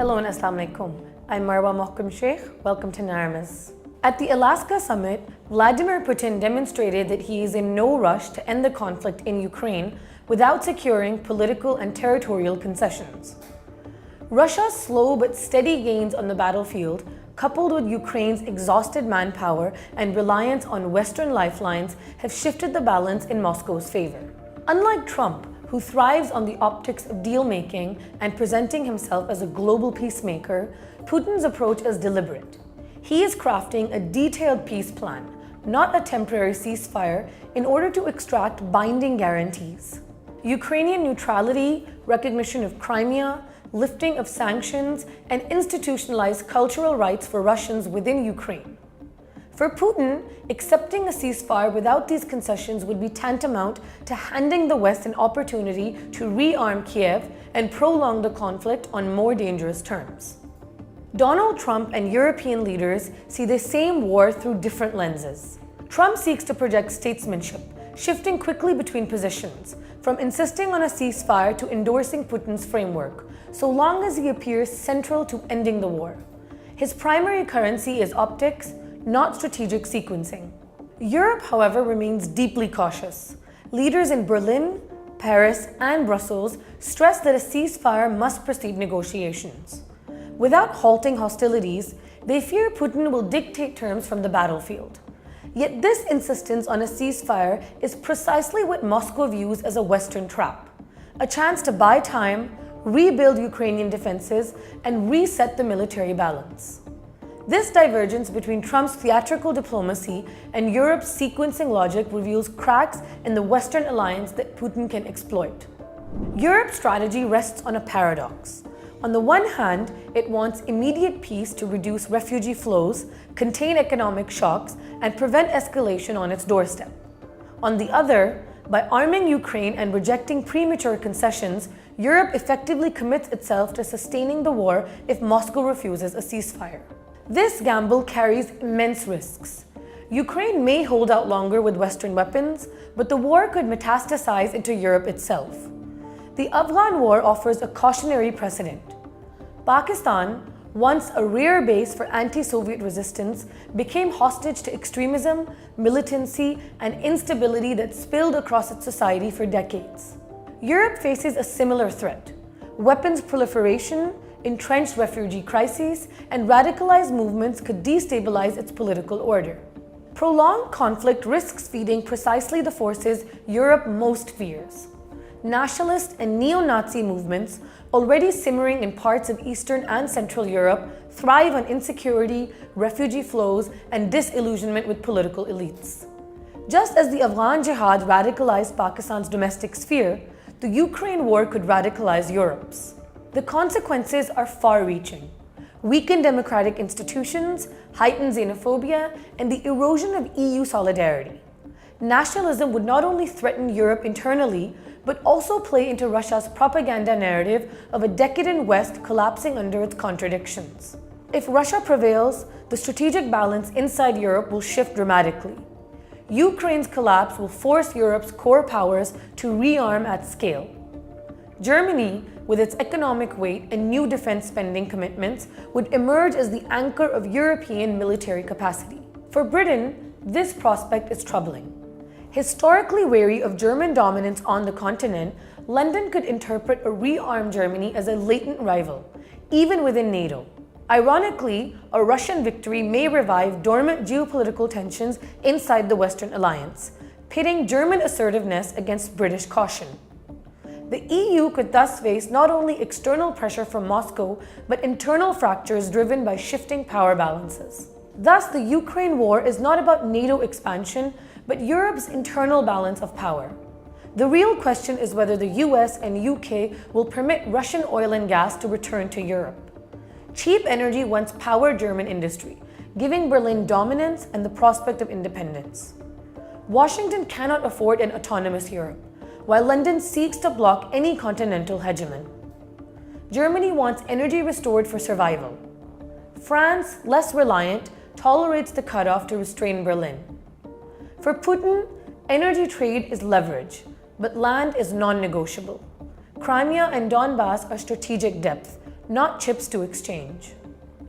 Hello and Assalamu Alaikum. I'm Marwa Mohkam Sheikh. Welcome to Narmis. At the Alaska summit, Vladimir Putin demonstrated that he is in no rush to end the conflict in Ukraine without securing political and territorial concessions. Russia's slow but steady gains on the battlefield, coupled with Ukraine's exhausted manpower and reliance on Western lifelines, have shifted the balance in Moscow's favor. Unlike Trump, who thrives on the optics of deal-making and presenting himself as a global peacemaker, Putin's approach is deliberate. He is crafting a detailed peace plan, not a temporary ceasefire, in order to extract binding guarantees. Ukrainian neutrality, recognition of Crimea, lifting of sanctions, and institutionalized cultural rights for Russians within Ukraine. For Putin, accepting a ceasefire without these concessions would be tantamount to handing the West an opportunity to rearm Kiev and prolong the conflict on more dangerous terms. Donald Trump and European leaders see the same war through different lenses. Trump seeks to project statesmanship, shifting quickly between positions, from insisting on a ceasefire to endorsing Putin's framework, so long as he appears central to ending the war. His primary currency is optics, not strategic sequencing. Europe, however, remains deeply cautious. Leaders in Berlin, Paris, and Brussels stress that a ceasefire must precede negotiations. Without halting hostilities, they fear Putin will dictate terms from the battlefield. Yet this insistence on a ceasefire is precisely what Moscow views as a Western trap, a chance to buy time, rebuild Ukrainian defenses, and reset the military balance. This divergence between Trump's theatrical diplomacy and Europe's sequencing logic reveals cracks in the Western alliance that Putin can exploit. Europe's strategy rests on a paradox. On the one hand, it wants immediate peace to reduce refugee flows, contain economic shocks, and prevent escalation on its doorstep. On the other, by arming Ukraine and rejecting premature concessions, Europe effectively commits itself to sustaining the war if Moscow refuses a ceasefire. This gamble carries immense risks. Ukraine may hold out longer with Western weapons, but the war could metastasize into Europe itself. The Afghan war offers a cautionary precedent. Pakistan, once a rare base for anti-Soviet resistance, became hostage to extremism, militancy, and instability that spilled across its society for decades. Europe faces a similar threat: weapons proliferation, entrenched refugee crises, and radicalized movements could destabilize its political order. Prolonged conflict risks feeding precisely the forces Europe most fears. Nationalist and neo-Nazi movements, already simmering in parts of Eastern and Central Europe, thrive on insecurity, refugee flows, and disillusionment with political elites. Just as the Afghan jihad radicalized Pakistan's domestic sphere, the Ukraine war could radicalize Europe's. The consequences are far-reaching: weakened democratic institutions, heightened xenophobia, and the erosion of EU solidarity. Nationalism would not only threaten Europe internally, but also play into Russia's propaganda narrative of a decadent West collapsing under its contradictions. If Russia prevails, the strategic balance inside Europe will shift dramatically. Ukraine's collapse will force Europe's core powers to rearm at scale. Germany, with its economic weight and new defense spending commitments, would emerge as the anchor of European military capacity. For Britain, this prospect is troubling. Historically wary of German dominance on the continent, London could interpret a rearmed Germany as a latent rival, even within NATO. Ironically, a Russian victory may revive dormant geopolitical tensions inside the Western alliance, pitting German assertiveness against British caution. The EU could thus face not only external pressure from Moscow, but internal fractures driven by shifting power balances. Thus, the Ukraine war is not about NATO expansion, but Europe's internal balance of power. The real question is whether the US and UK will permit Russian oil and gas to return to Europe. Cheap energy once powered German industry, giving Berlin dominance and the prospect of independence. Washington cannot afford an autonomous Europe, while London seeks to block any continental hegemon. Germany wants energy restored for survival. France, less reliant, tolerates the cutoff to restrain Berlin. For Putin, energy trade is leverage, but land is non-negotiable. Crimea and Donbass are strategic depth, not chips to exchange.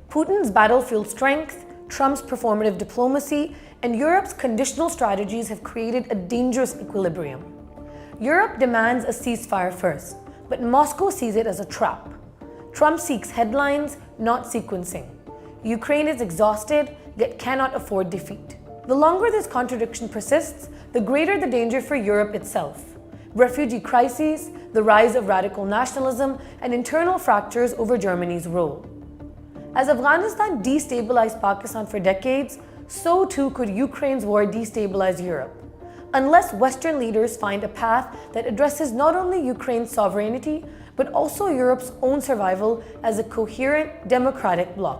Putin's battlefield strength, Trump's performative diplomacy, and Europe's conditional strategies have created a dangerous equilibrium. Europe demands a ceasefire first, but Moscow sees it as a trap. Trump seeks headlines, not sequencing. Ukraine is exhausted, yet cannot afford defeat. The longer this contradiction persists, the greater the danger for Europe itself. Refugee crises, the rise of radical nationalism, and internal fractures over Germany's role. As Afghanistan destabilized Pakistan for decades, so too could Ukraine's war destabilize Europe, unless Western leaders find a path that addresses not only Ukraine's sovereignty, but also Europe's own survival as a coherent, democratic bloc.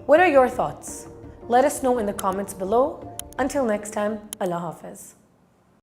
What are your thoughts? Let us know in the comments below. Until next time, Allah Hafiz.